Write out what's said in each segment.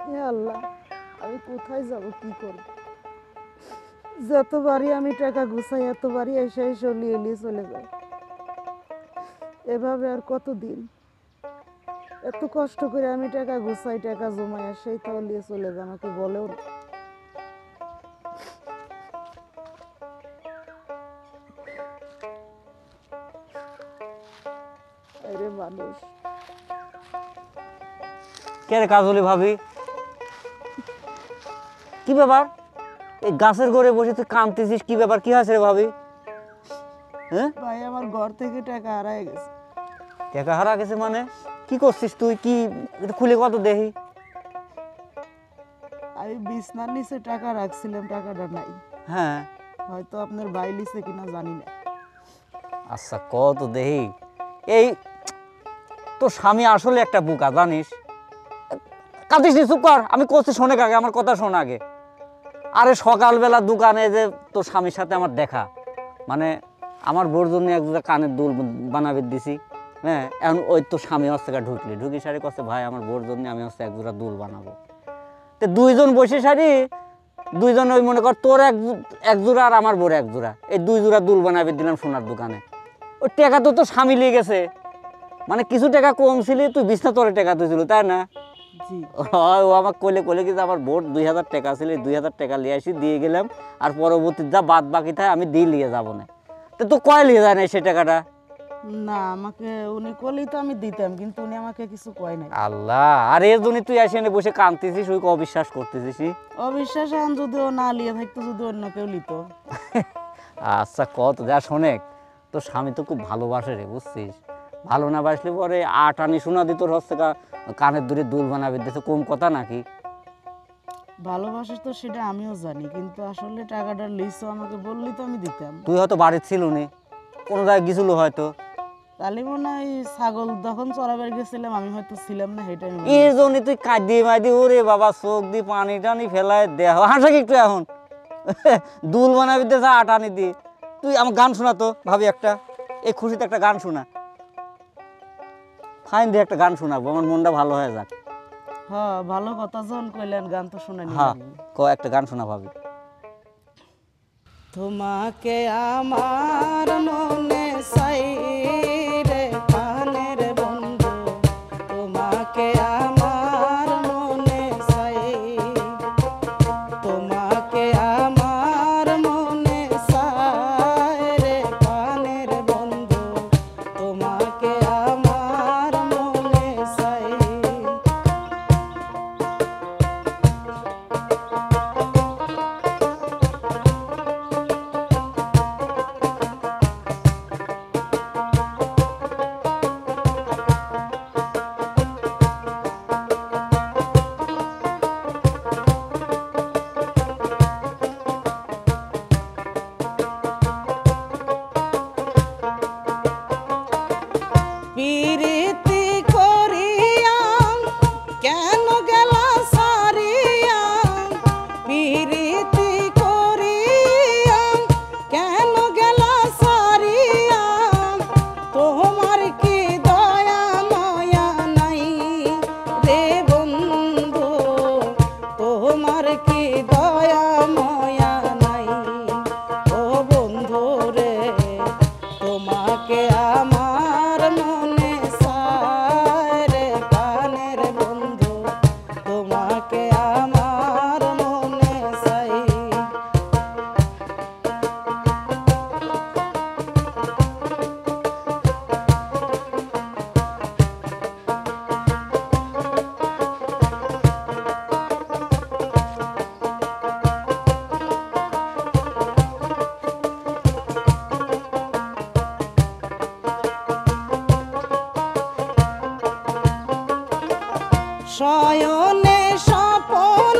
হে আল্লাহ, আমি কোথায় যাব, কি করব? যতবারই আমি টাকা গুছাই এতবারই এসে এসে নিয়ে নিয়ে চলে যায়। এভাবে আর কতদিন? এত কষ্ট করে আমি টাকা গুছাই, টাকা জমাই, আর সেই তাও নিয়ে চলে যায়, আমাকে বলেও না। আরে মানুষ। কে রে কাজলি ভাবি, কি ব্যাপার? এই গাছের ঘরে বসে তুই কাঁদতেছিস, কি ব্যাপার, কি হয়েছে রে ভাবি? হ্যাঁ ভাই, আমার ঘর থেকে টাকা হারায় গেছে। টাকা হারা গেছে মানে? কি করছিস তুই? কি একটু খুলে কত দেখি। আমি বিছনার নিচে টাকা রাখছিলাম, টাকাটা নাই। হ্যাঁ, হয়তো আপনার ভাই লিছে কিনা জানি না। আচ্ছা কত দেখি। এই তোর স্বামী আসলে একটা বোকা, জানিস? কাঁদিস নি, চুপ কর। আমি করছি, শোনে আগে, আমার কথা শোন আগে। আরে সকালবেলা দোকানে যে তোর স্বামীর সাথে আমার দেখা, মানে আমার বোর জন্য এক দুটা কানের দুল বানাবে দিছি। হ্যাঁ, এখন ওই তোর স্বামী হচ্ছে ঢুকি সারি করছে, ভাই আমার বোর জন্য আমি হচ্ছে এক দুটা দুল বানাবো। তো দুইজন বসে সারি, দুইজন ওই মনে কর তোর এক জোড়া আর আমার বোর এক জোড়া, এই দুই জোড়া দুল বানাবে দিলাম সোনার দোকানে। ওই টাকা তো তোর স্বামী লিয়ে গেছে, মানে কিছু টাকা কম ছিল, তুই বিছনা তোরে টাকা দিয়েছিল, তাই না? জি। ও আমাকে কলে কিন্তু আমার বোর্ড 2000 টাকা ছিল, 2000 টাকা লিয়ে আসি, দিয়ে গেলাম। আর পরবর্তী যা বাদ বাকি থাকে আমি দিয়ে নিয়ে যাবো না। তো কয় লিয়ে যায় না সেই টাকাটা? না, আমাকে উনি কলেই তো আমি দিতাম, কিন্তু উনি আমাকে কিছু কয় নাই। আল্লাহ, আর এর জন্য তুই আসে এনে বসে কাঁদতেছিস, ওই অবিশ্বাস করতেছিস। অবিশ্বাস এখন যদি ও না লিয়ে থাকতো, যদি অন্য কেউ লিত। আচ্ছা কত যা শোনেক, তোর স্বামী তো খুব ভালোবাসে রে, বুঝছিস? ভালো না বাসলে পরে আট আনি শোনা দিত, হচ্ছে কানের দূরে দুল বানাবে দিতে, কম কথা নাকি? ভালোবাসা তো সেটা আমিও জানি, কিন্তু আসলে টাকাটা লিসো আমাকে বললি তো আমি দিতাম। তুই হয়তো বাড়ির ছিল নি, কোনো জায়গায় গেছিল হয়তো। তাহলে মনে হয় ছাগল যখন চড়াবার গেছিলাম আমি হয়তো ছিলাম না, সেটাই এই জন্য তুই কাঁদি মাদি, ওরে বাবা চোখ দিয়ে পানি টানি ফেলায় দেহ হাসা কি একটু এখন। দুল বানাবি দে, যা আট আনি দি। তুই আমার গান শোনা তো ভাবি একটা, এই খুশিতে একটা গান শোনা, ফাইন দিয়ে একটা গান শোনাবো, আমার মনটা ভালো হয়ে যাক। হ্যাঁ, ভালো কথা যখন কইলেন, গান তো শুনে হ্যাঁ, নিলাম। একটা গান শোনা ভাবি। তোমাকে আমার মনে চাই রে প্রাণের বন্ধু, তোমাকে আমার মনে চাই, তোমাকে আমার মনে চাই রে প্রাণের বন্ধু, তোমাকে আমার মনে চাই। পিরিতি করিয়া কেন গেলা সারিয়া, পিরিতি করিয়া কেন গেলা সারিয়া, তোমার কি দয়া মায়া নাই রে বন্ধু, তোমার কি দয়া মায়া নাই ও বন্ধু রে, তোমাকে আমার মনে চায় রে প্রাণের বন্ধু, তোমাকে আমার মনে চাই। শয়নে স্বপন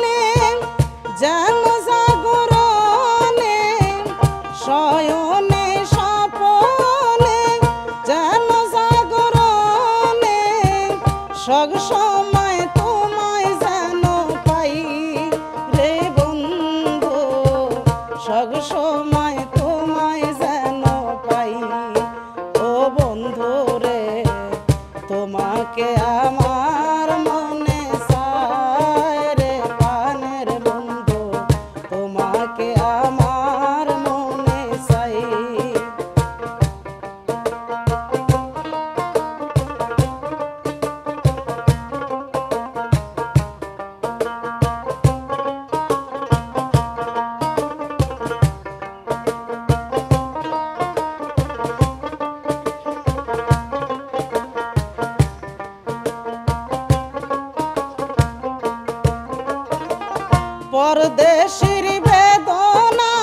পরদেশির বেদনা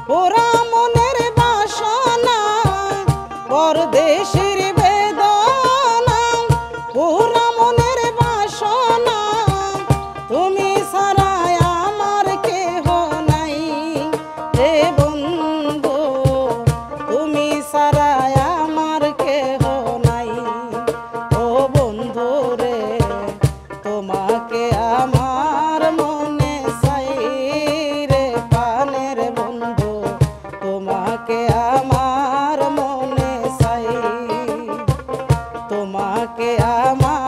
পুরা মনের বাসনা, পরদেশির বেদনা পুরা মনের বাসনা, তুমি ছাড়া আমার কেহ নাই রে বন্ধু, তুমি ছাড়া আমার কেহ নাই। ও বন্ধু রে তোমাকে আমার মনে চাই রে প্রাণের বন্ধু, তোমাকে আমার মনে চাই, তোমাকে আমার